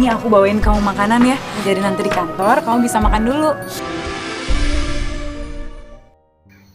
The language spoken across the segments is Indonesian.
Ini aku bawain kamu makanan ya. Jadi nanti di kantor kamu bisa makan dulu.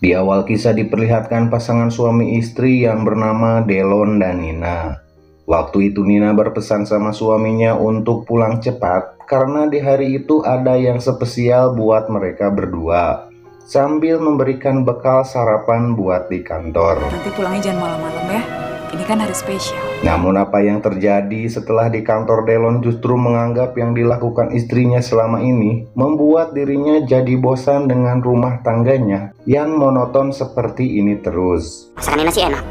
Di awal kisah diperlihatkan pasangan suami istri yang bernama Delon dan Nina. Waktu itu Nina berpesan sama suaminya untuk pulang cepat karena di hari itu ada yang spesial buat mereka berdua, sambil memberikan bekal sarapan buat di kantor. Nanti pulangnya jangan malam-malam ya. Ini kan hari spesial. Namun apa yang terjadi setelah di kantor, Delon justru menganggap yang dilakukan istrinya selama ini membuat dirinya jadi bosan dengan rumah tangganya yang monoton seperti ini terus. Masakan Nina sih enak,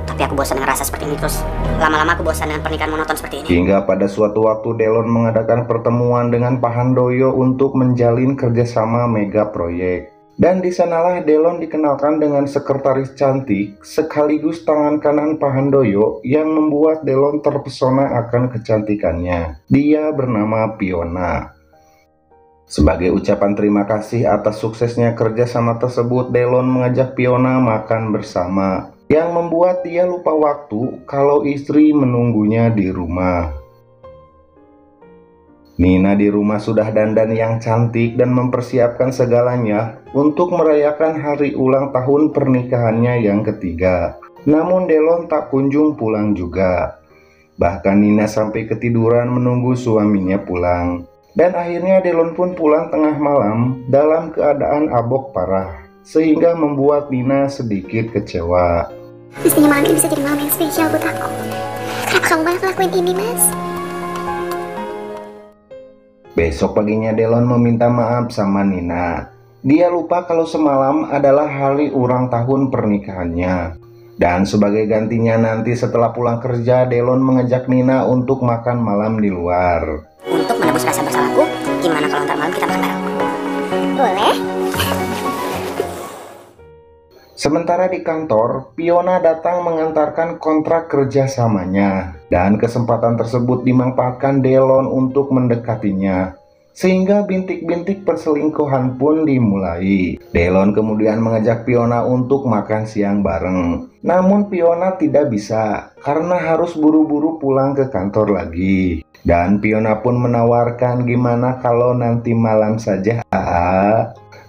tapi aku bosan dengan rasa seperti ini terus. Lama-lama aku bosan dengan pernikahan monoton seperti ini. Hingga pada suatu waktu Delon mengadakan pertemuan dengan Pak Handoyo untuk menjalin kerjasama mega proyek. Dan di sanalah Delon dikenalkan dengan sekretaris cantik sekaligus tangan kanan Pak Handoyo yang membuat Delon terpesona akan kecantikannya. Dia bernama Fiona. Sebagai ucapan terima kasih atas suksesnya kerjasama tersebut, Delon mengajak Fiona makan bersama, yang membuat dia lupa waktu kalau istri menunggunya di rumah. Nina di rumah sudah dandan yang cantik dan mempersiapkan segalanya untuk merayakan hari ulang tahun pernikahannya yang ketiga. Namun Delon tak kunjung pulang juga. Bahkan Nina sampai ketiduran menunggu suaminya pulang. Dan akhirnya Delon pun pulang tengah malam dalam keadaan abok parah, sehingga membuat Nina sedikit kecewa. Mestinya malam ini bisa jadi malam yang spesial buat aku. Kenapa kamu malah ngelakuin ini, Mas? Besok paginya Delon meminta maaf sama Nina. Dia lupa kalau semalam adalah hari ulang tahun pernikahannya. Dan sebagai gantinya nanti setelah pulang kerja, Delon mengajak Nina untuk makan malam di luar. Untuk menebus rasa bersalahku, gimana kalau ntar malam kita makan bareng? Boleh? Sementara di kantor, Fiona datang mengantarkan kontrak kerjasamanya. Dan kesempatan tersebut dimanfaatkan Delon untuk mendekatinya. Sehingga bintik-bintik perselingkuhan pun dimulai. Delon kemudian mengajak Fiona untuk makan siang bareng. Namun Fiona tidak bisa karena harus buru-buru pulang ke kantor lagi. Dan Fiona pun menawarkan gimana kalau nanti malam saja.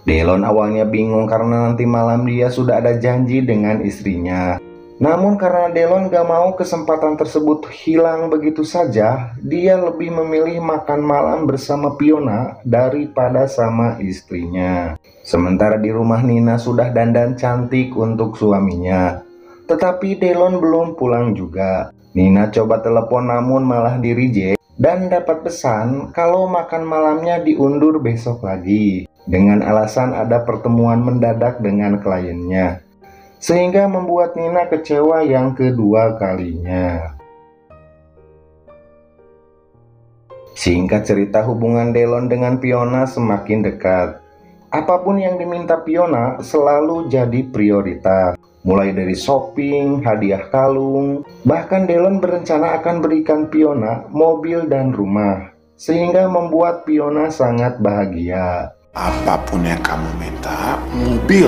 Delon awalnya bingung karena nanti malam dia sudah ada janji dengan istrinya. Namun karena Delon gak mau kesempatan tersebut hilang begitu saja, dia lebih memilih makan malam bersama Fiona daripada sama istrinya. Sementara di rumah Nina sudah dandan cantik untuk suaminya. Tetapi Delon belum pulang juga. Nina coba telepon namun malah di reject dan dapat pesan kalau makan malamnya diundur besok lagi. Dengan alasan ada pertemuan mendadak dengan kliennya, sehingga membuat Nina kecewa yang kedua kalinya. Singkat cerita, hubungan Delon dengan Fiona semakin dekat. Apapun yang diminta Fiona selalu jadi prioritas. Mulai dari shopping, hadiah kalung, bahkan Delon berencana akan berikan Fiona mobil dan rumah, sehingga membuat Fiona sangat bahagia. Apapun yang kamu minta, mobil,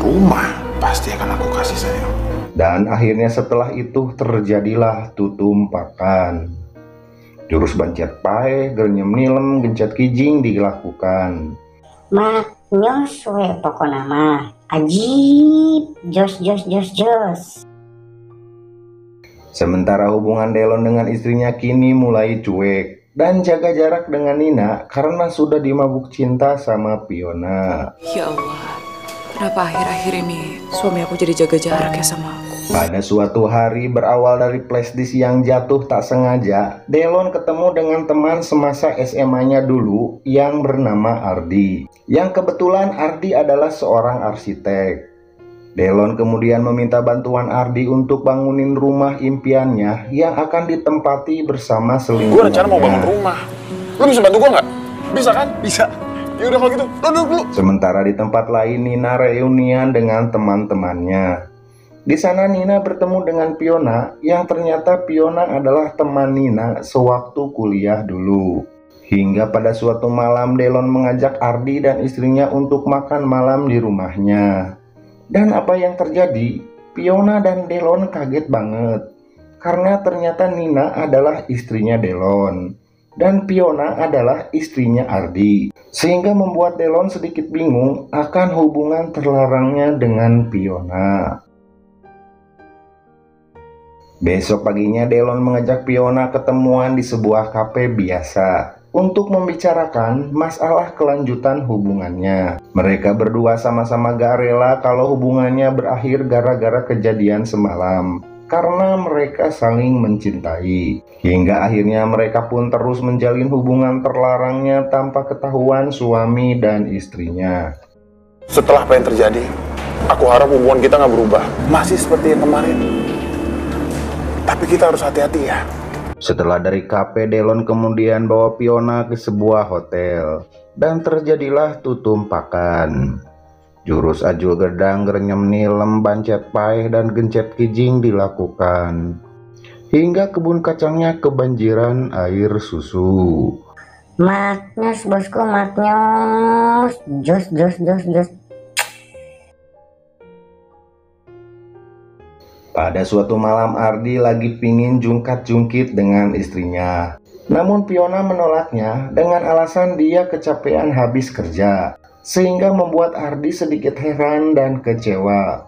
rumah, pasti akan aku kasih sayang. Dan akhirnya setelah itu terjadilah tutumpakan. Jurus bancet pae, gernyem nilem, gencet kijing dilakukan. Mak nyos we pokona mah. Ajib, jos. Sementara hubungan Delon dengan istrinya kini mulai cuek dan jaga jarak dengan Nina karena sudah dimabuk cinta sama Fiona. Ya Allah, kenapa akhir-akhir ini suami aku jadi jaga jarak ya sama aku? Pada suatu hari berawal dari flashdisk yang jatuh tak sengaja, Delon ketemu dengan teman semasa SMA-nya dulu yang bernama Ardi. Yang kebetulan Ardi adalah seorang arsitek. Delon kemudian meminta bantuan Ardi untuk bangunin rumah impiannya yang akan ditempati bersama selingkuhannya. Gue rencana mau bangun rumah. Lu bisa bantu gue nggak? Bisa kan? Bisa. Ya udah kalau gitu, lu duduk dulu. Sementara di tempat lain, Nina reunian dengan teman-temannya. Di sana Nina bertemu dengan Fiona, yang ternyata Fiona adalah teman Nina sewaktu kuliah dulu. Hingga pada suatu malam Delon mengajak Ardi dan istrinya untuk makan malam di rumahnya. Dan apa yang terjadi? Fiona dan Delon kaget banget karena ternyata Nina adalah istrinya Delon. dan Fiona adalah istrinya Ardi, sehingga membuat Delon sedikit bingung akan hubungan terlarangnya dengan Fiona. Besok paginya Delon mengajak Fiona ketemuan di sebuah kafe biasa untuk membicarakan masalah kelanjutan hubungannya. Mereka berdua sama-sama gak rela kalau hubungannya berakhir gara-gara kejadian semalam, karena mereka saling mencintai. Hingga akhirnya mereka pun terus menjalin hubungan terlarangnya tanpa ketahuan suami dan istrinya. Setelah apa yang terjadi, aku harap hubungan kita nggak berubah. Masih seperti yang kemarin. Tapi kita harus hati-hati ya. Setelah dari kafe, Delon kemudian bawa Fiona ke sebuah hotel. Dan terjadilah tutumpakan. Jurus ajul gedang, gerenyem nilem, bancet paeh, dan gencet kijing dilakukan. Hingga kebun kacangnya kebanjiran air susu. Maknyus bosku, maknyus. Jus. Pada suatu malam Ardi lagi pingin jungkat-jungkit dengan istrinya. Namun Fiona menolaknya dengan alasan dia kecapean habis kerja. Sehingga membuat Ardi sedikit heran dan kecewa.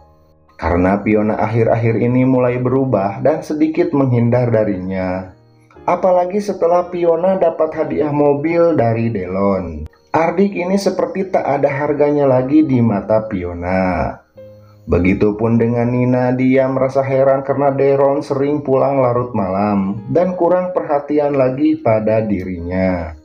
Karena Fiona akhir-akhir ini mulai berubah dan sedikit menghindar darinya. Apalagi setelah Fiona dapat hadiah mobil dari Delon. Ardi kini seperti tak ada harganya lagi di mata Fiona. Begitupun dengan Nina, dia merasa heran karena Delon sering pulang larut malam dan kurang perhatian lagi pada dirinya.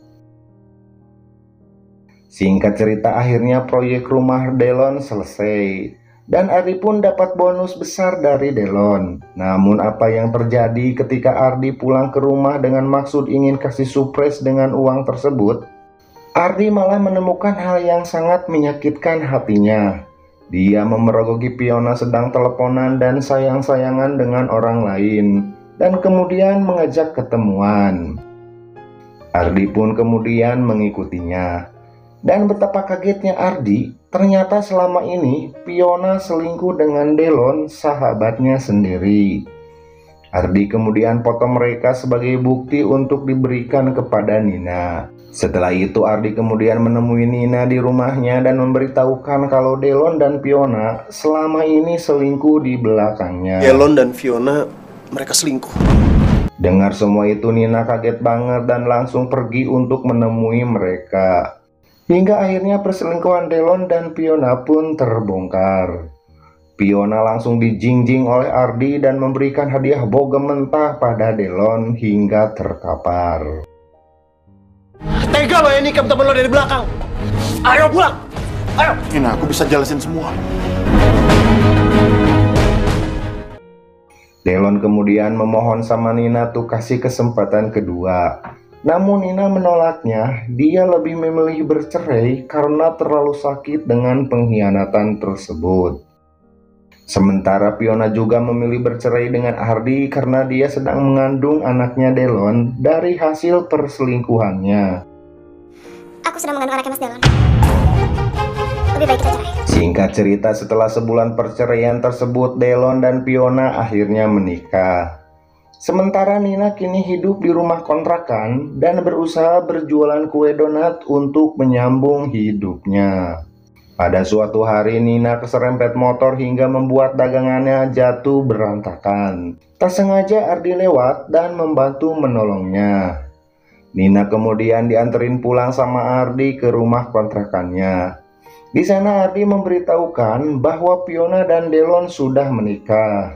Singkat cerita, akhirnya proyek rumah Delon selesai dan Ardi pun dapat bonus besar dari Delon. Namun apa yang terjadi ketika Ardi pulang ke rumah dengan maksud ingin kasih surprise dengan uang tersebut? Ardi malah menemukan hal yang sangat menyakitkan hatinya. Dia memergoki Fiona sedang teleponan dan sayang-sayangan dengan orang lain, dan kemudian mengajak ketemuan. Ardi pun kemudian mengikutinya. Dan betapa kagetnya Ardi, ternyata selama ini Fiona selingkuh dengan Delon, sahabatnya sendiri. Ardi kemudian foto mereka sebagai bukti untuk diberikan kepada Nina. Setelah itu Ardi kemudian menemui Nina di rumahnya dan memberitahukan kalau Delon dan Fiona selama ini selingkuh di belakangnya. Delon dan Fiona, mereka selingkuh. Dengar semua itu Nina kaget banget dan langsung pergi untuk menemui mereka. Hingga akhirnya perselingkuhan Delon dan Fiona pun terbongkar. Fiona langsung dijingjing oleh Ardi dan memberikan hadiah bogem mentah pada Delon hingga terkapar. Tega lo ya nikam temen lo dari belakang. Ayo pulang. Ayo. Ini aku bisa jelasin semua. Delon kemudian memohon sama Nina tuh kasih kesempatan kedua. Namun Nina menolaknya. Dia lebih memilih bercerai karena terlalu sakit dengan pengkhianatan tersebut. Sementara Fiona juga memilih bercerai dengan Ardi karena dia sedang mengandung anaknya Delon dari hasil perselingkuhannya. Aku sedang mengandung anaknya Mas Delon. Lebih baik kita cerai. Singkat cerita, setelah sebulan perceraian tersebut, Delon dan Fiona akhirnya menikah. Sementara Nina kini hidup di rumah kontrakan dan berusaha berjualan kue donat untuk menyambung hidupnya. Pada suatu hari Nina keserempet motor hingga membuat dagangannya jatuh berantakan. Tak sengaja Ardi lewat dan membantu menolongnya. Nina kemudian dianterin pulang sama Ardi ke rumah kontrakannya. Di sana Ardi memberitahukan bahwa Fiona dan Delon sudah menikah.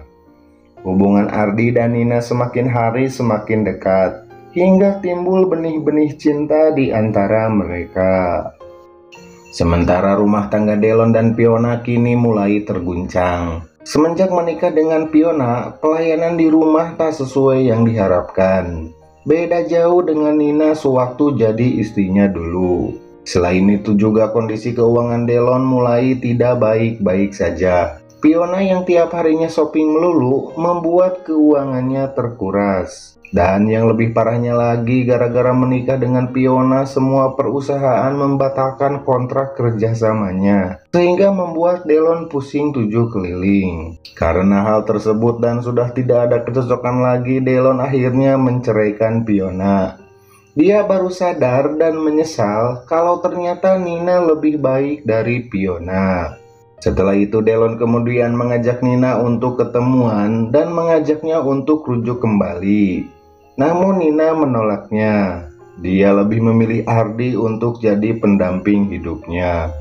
Hubungan Ardi dan Nina semakin hari semakin dekat, hingga timbul benih-benih cinta di antara mereka. Sementara rumah tangga Delon dan Fiona kini mulai terguncang. Semenjak menikah dengan Fiona, pelayanan di rumah tak sesuai yang diharapkan. Beda jauh dengan Nina sewaktu jadi istrinya dulu. Selain itu juga kondisi keuangan Delon mulai tidak baik-baik saja. Fiona yang tiap harinya shopping melulu membuat keuangannya terkuras. Dan yang lebih parahnya lagi, gara-gara menikah dengan Fiona, semua perusahaan membatalkan kontrak kerjasamanya. Sehingga membuat Delon pusing 7 keliling. Karena hal tersebut dan sudah tidak ada kecocokan lagi, Delon akhirnya menceraikan Fiona. Dia baru sadar dan menyesal kalau ternyata Nina lebih baik dari Fiona. Setelah itu Delon kemudian mengajak Nina untuk ketemuan dan mengajaknya untuk rujuk kembali. Namun Nina menolaknya. Dia lebih memilih Ardi untuk jadi pendamping hidupnya.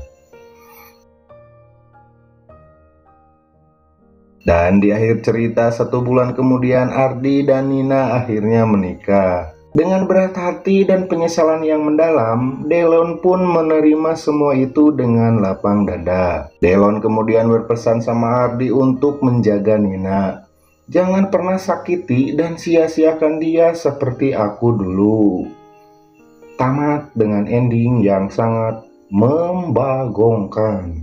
Dan di akhir cerita 1 bulan kemudian Ardi dan Nina akhirnya menikah. Dengan berat hati dan penyesalan yang mendalam, Delon pun menerima semua itu dengan lapang dada. Delon kemudian berpesan sama Ardi untuk menjaga Nina. Jangan pernah sakiti dan sia-siakan dia seperti aku dulu. Tamat dengan ending yang sangat membagongkan.